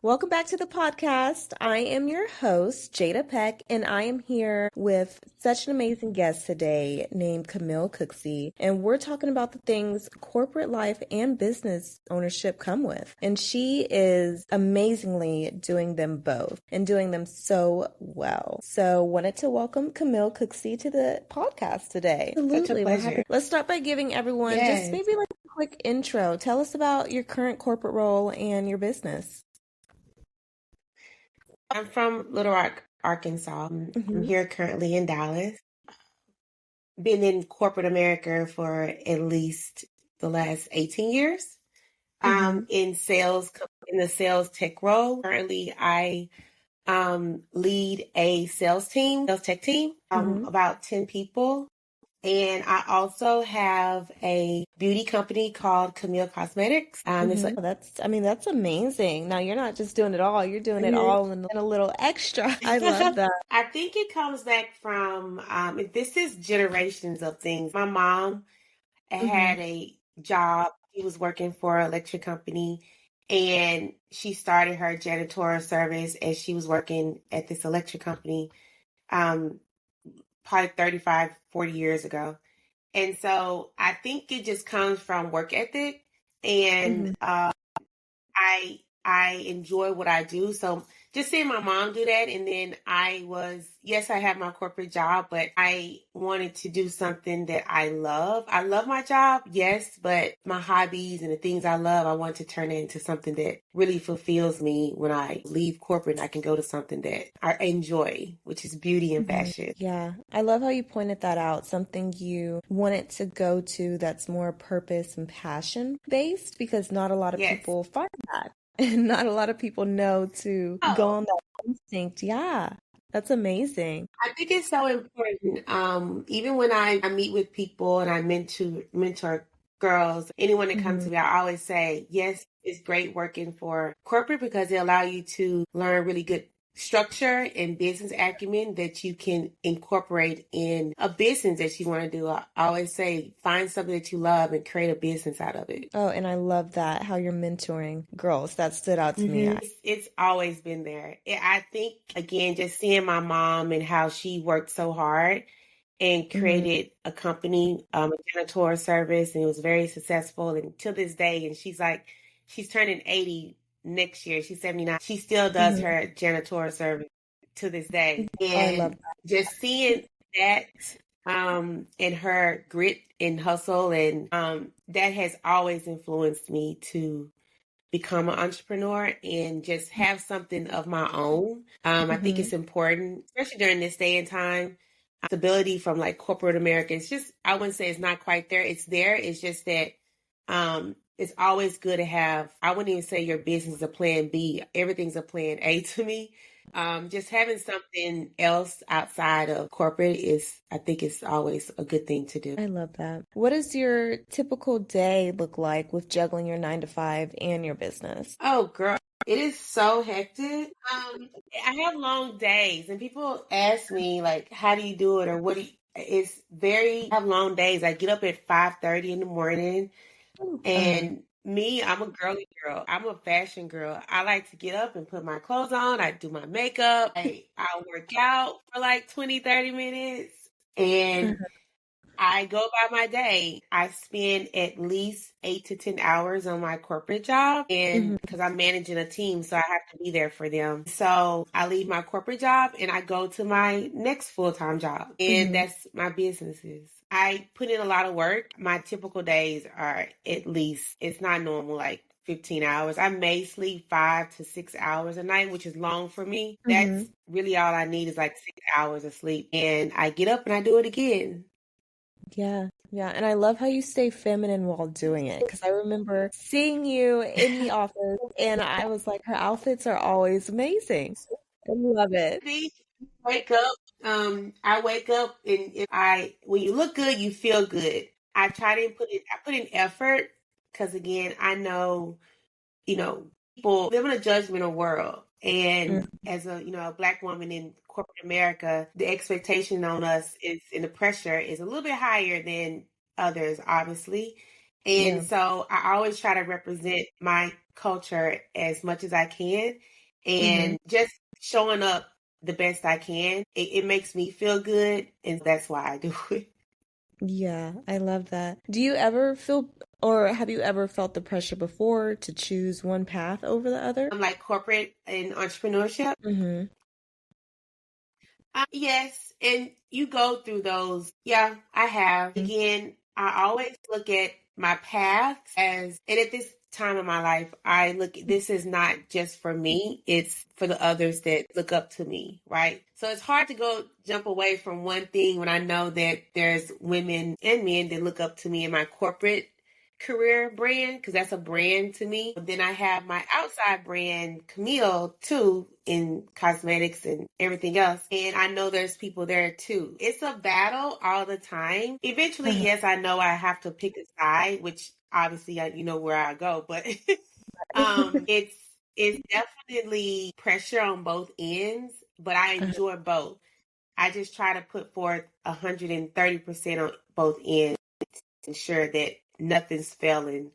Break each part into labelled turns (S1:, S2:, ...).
S1: Welcome back to the podcast. I am your host, Jada Peck, and I am here with such an amazing guest today named Camille Cooksey. And we're talking about the things corporate life and business ownership come with. And she is amazingly doing them both and doing them so well. So wanted to welcome Camille Cooksey to the podcast today.
S2: Absolutely. Such a pleasure.
S1: Let's start by giving everyone just maybe like a quick intro. Tell us about your current corporate role and your business.
S2: I'm from Little Rock, Arkansas. I'm here currently in Dallas. Been in corporate America for at least the last 18 years. In sales, in the sales tech role. Currently, I lead a sales tech team, about 10 people. And I also have a beauty company called Camille Cosmetics.
S1: That's amazing. Now you're not just doing it all, you're doing it all and a little extra. I love that.
S2: I think it comes back from, this is generations of things. My mom had a job. She was working for an electric company and she started her janitorial service as she was working at this electric company. Probably 35, 40 years ago. And so I think it just comes from work ethic and I enjoy what I do. So just seeing my mom do that. And then I have my corporate job, but I wanted to do something that I love. I love my job, yes, but my hobbies and the things I love, I want to turn it into something that really fulfills me. When I leave corporate, I can go to something that I enjoy, which is beauty and fashion.
S1: Yeah. I love how you pointed that out. Something you wanted to go to that's more purpose and passion based, because not a lot of people find that. And not a lot of people know to go on that instinct. Yeah, that's amazing.
S2: I think it's so important. Even when I meet with people and I mentor girls, anyone that comes to me, I always say, yes, it's great working for corporate because they allow you to learn really good structure and business acumen that you can incorporate in a business that you want to do. I always say, find something that you love and create a business out of it.
S1: Oh, and I love that, how you're mentoring girls. That stood out to me.
S2: It's always been there. I think, again, just seeing my mom and how she worked so hard and created a company, a janitorial service, and it was very successful. And to this day, and she's turning 80 next year. She's 79. She still does her janitorial service to this day. And I love that. Just seeing that and her grit and hustle, and that has always influenced me to become an entrepreneur and just have something of my own. I think it's important, especially during this day and time. Stability from like corporate America, it's just, I wouldn't say it's not quite there. It's there. It's just that it's always good to have, I wouldn't even say your business is a plan B. Everything's a plan A to me. Just having something else outside of corporate I think it's always a good thing to do.
S1: I love that. What does your typical day look like with juggling your 9-to-5 and your business?
S2: Oh, girl. It is so hectic. I have long days and people ask me like, how do you do it? Or I have long days. I get up at 5:30 in the morning. And me, I'm a girly girl. I'm a fashion girl. I like to get up and put my clothes on. I do my makeup. I'll work out for like 20, 30 minutes. And I go by my day. I spend at least 8 to 10 hours on my corporate job. And because I'm managing a team, so I have to be there for them. So I leave my corporate job and I go to my next full-time job. And that's my businesses. I put in a lot of work. My typical days are at least, it's not normal, like 15 hours. I may sleep 5 to 6 hours a night, which is long for me. That's really all I need is like 6 hours of sleep. And I get up and I do it again.
S1: Yeah. Yeah. And I love how you stay feminine while doing it. Because I remember seeing you in the office and I was like, her outfits are always amazing. I love it.
S2: I wake up and when you look good, you feel good. I put in effort because again, I know, people live in a judgmental world. And as a Black woman in corporate America, the expectation on us and the pressure is a little bit higher than others, obviously. And
S1: Yeah.
S2: so I always try to represent my culture as much as I can,
S1: Hmm.
S2: and just showing up the best I can. It makes me feel good, and that's why I do it.
S1: Yeah, I love that. Do you ever feel, or have you ever felt the pressure before to choose one path over the other?
S2: I'm like corporate and entrepreneurship.
S1: Mm-hmm.
S2: Yes, and you go through those. Yeah, I have. Again, I always look at my paths as, and at this time of my life, I look, this is not just for me, it's for the others that look up to me, right? So it's hard to go jump away from one thing when I know that there's women and men that look up to me in my corporate career brand, because that's a brand to me. But then I have my outside brand, Camille, too, in cosmetics and everything else. And I know there's people there too. It's a battle all the time. Eventually,
S1: Uh-huh.
S2: yes, I know I have to pick a side, which obviously you know where I go, but it's definitely pressure on both ends, but I enjoy both. I just try to put forth 130% on both ends, ensure that nothing's failing,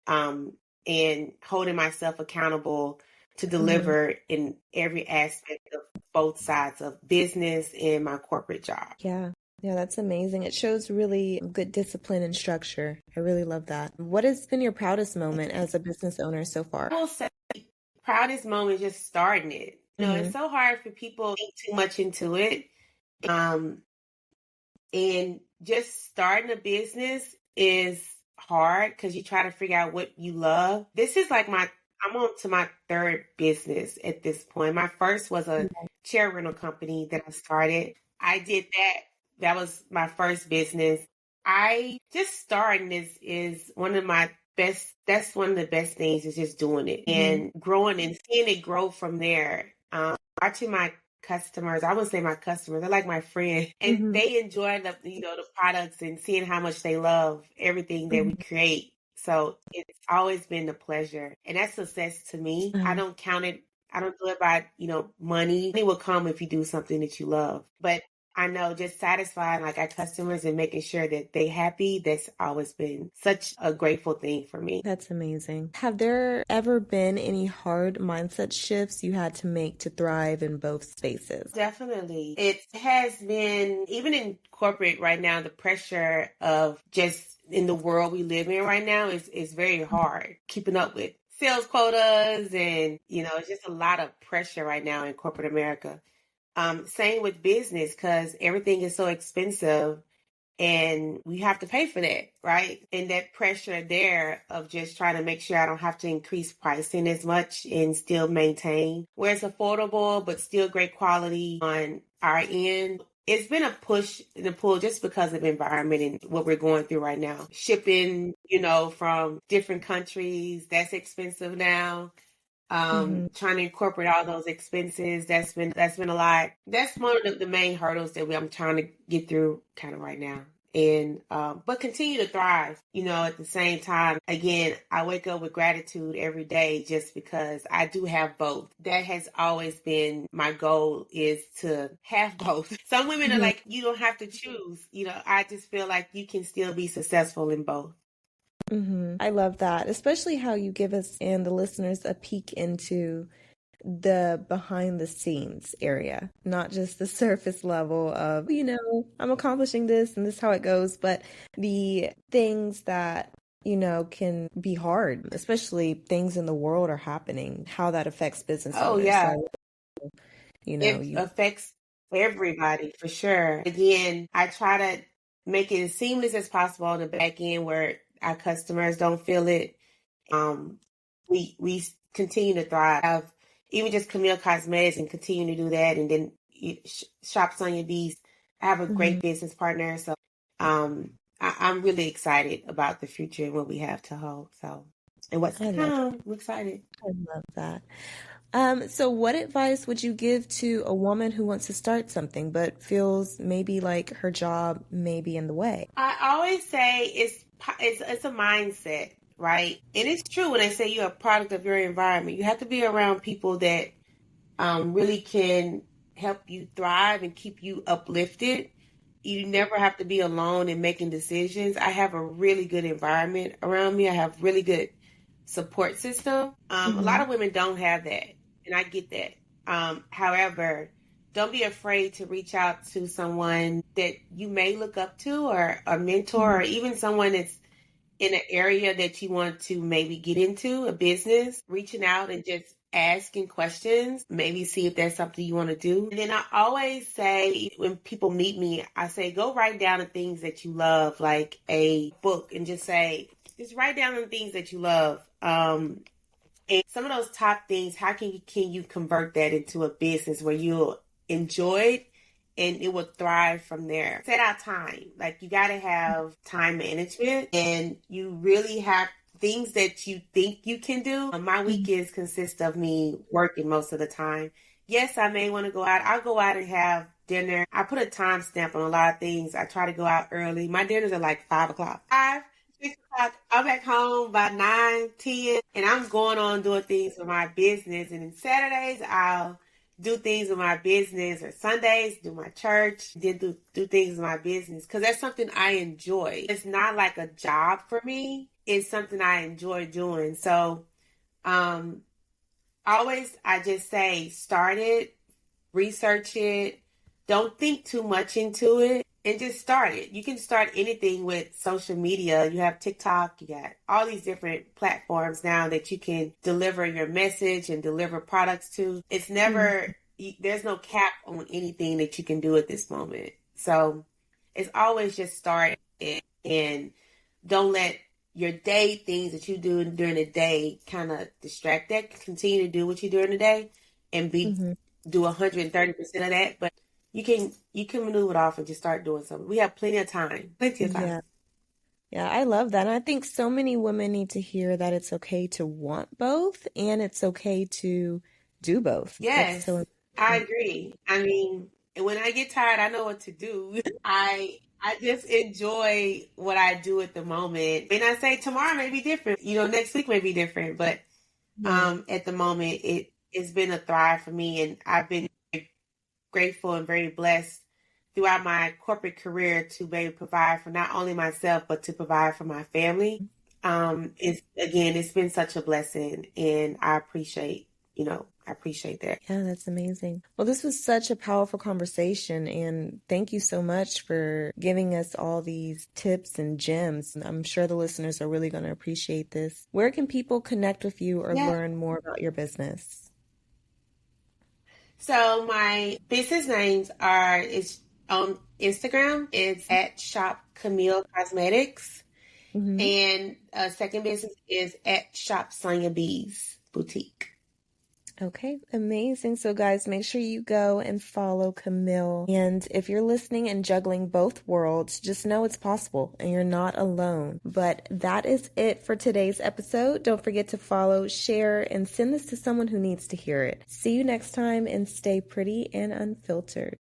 S2: um, and holding myself accountable to
S1: Mhm.
S2: deliver in every aspect of both sides of business and my corporate job.
S1: Yeah. Yeah, that's amazing. It shows really good discipline and structure. I really love that. What has been your proudest moment as a business owner so far?
S2: I will say, proudest moment is just starting it. You know, it's
S1: Hmm.
S2: so hard for people to think too much into it. Um, And just starting a business is hard because you try to figure out what you love. This is like I'm on to my third business at this point. My first was a chair rental company that I started. I did that. That was my first business. I just starting is one of my best, that's one of the best things is just doing it
S1: Hmm.
S2: and growing and seeing it grow from there. Watching my customers, I wouldn't say my customers, they're like my friend, and
S1: Hmm.
S2: they enjoy the products and seeing how much they love everything that we
S1: Hmm.
S2: create. So it's always been a pleasure, and that's success to me. I don't count it, I don't do it by money. Money will come if you do something that you love, but I know just satisfying like our customers and making sure that they happy, that's always been such a grateful thing for me.
S1: That's amazing. Have there ever been any hard mindset shifts you had to make to thrive in both spaces?
S2: Definitely. It has been, even in corporate right now, the pressure of just in the world we live in right now is very hard. Keeping up with sales quotas and, it's just a lot of pressure right now in corporate America. Same with business because everything is so expensive and we have to pay for that, right? And that pressure there of just trying to make sure I don't have to increase pricing as much and still maintain where it's affordable but still great quality on our end. It's been a push and a pull just because of environment and what we're going through right now. Shipping, from different countries, that's expensive now.
S1: Hmm.
S2: Trying to incorporate all those expenses, that's been a lot. That's one of the main hurdles that I'm trying to get through kind of right now. And but continue to thrive, at the same time. Again, I wake up with gratitude every day just because I do have both. That has always been my goal, is to have both. Some women are like, you don't have to choose. I just feel like you can still be successful in both.
S1: I love that, especially how you give us and the listeners a peek into the behind the scenes area, not just the surface level of, I'm accomplishing this and this is how it goes, but the things that, can be hard, especially things in the world are happening, how that affects business
S2: Oh
S1: owners.
S2: yeah.
S1: So,
S2: It
S1: you,
S2: affects everybody for sure. Again, I try to make it as seamless as possible on the back end where our customers don't feel it. Um, we continue to thrive. Even just Camille Cosmetics and continue to do that, and then shops on your bees. I have a great
S1: Mhm.
S2: business partner, so I'm really excited about the future and what we have to hold. So, and what's to
S1: I love,
S2: come. I'm excited.
S1: I love that. So what advice would you give to a woman who wants to start something but feels maybe like her job may be in the way?
S2: I always say it's a mindset, right? And it's true when they say you're a product of your environment. You have to be around people that really can help you thrive and keep you uplifted. you never have to be alone in making decisions. I have a really good environment around me. I have really good support system. A lot
S1: Mm-hmm.
S2: of women don't have that, and I get that. However, don't be afraid to reach out to someone that you may look up to, or a mentor, or even someone that's in an area that you want to maybe get into, a business, reaching out and just asking questions, maybe see if that's something you want to do. And then I always say, when people meet me, I say, go write down the things that you love, like a book, and just write down the things that you love. And some of those top things, how can you convert that into a business where you'll enjoy it and it will thrive from there? Set out time. Like, you got to have time management, and you really have things that you think you can do. My weekends consist of me working most of the time. Yes, I may want to go out. I'll go out and have dinner. I put a time stamp on a lot of things. I try to go out early. My dinners are like 5 o'clock. 6 o'clock, I'm back home by 9, 10, and I'm going on doing things for my business. And then Saturdays, I'll do things with my business, or Sundays, do my church, then do things with my business, because that's something I enjoy. It's not like a job for me. It's something I enjoy doing. So, always, I just say, start it, research it, don't think too much into it, and just start it. You can start anything with social media. You have TikTok, you got all these different platforms now that you can deliver your message and deliver products to. It's never, there's no cap on anything that you can do at this moment. So it's always just start it, and don't let your day things that you do during the day kind of distract that. Continue to do what you do during the day and do 130% of that. But you can maneuver it off and just start doing something. We have plenty of time. Plenty of time.
S1: Yeah. Yeah, I love that. And I think so many women need to hear that it's okay to want both and it's okay to do both.
S2: Yes,
S1: So
S2: I agree. I mean, when I get tired, I know what to do. I just enjoy what I do at the moment. And I say tomorrow may be different. Next week may be different. But at the moment, it's been a thrive for me, and I've been grateful and very blessed throughout my corporate career to be able to provide for not only myself, but to provide for my family. It's been such a blessing, and I appreciate that.
S1: Yeah, that's amazing. Well, this was such a powerful conversation, and thank you so much for giving us all these tips and gems. I'm sure the listeners are really going to appreciate this. Where can people connect with you or learn more about your business?
S2: So my business names is on Instagram. It's at Shop Camille Cosmetics. And second business is at Shop Sonia Bees Boutique.
S1: Okay, amazing. So guys, make sure you go and follow Camille. And if you're listening and juggling both worlds, just know it's possible and you're not alone. But that is it for today's episode. Don't forget to follow, share, and send this to someone who needs to hear it. See you next time, and stay pretty and unfiltered.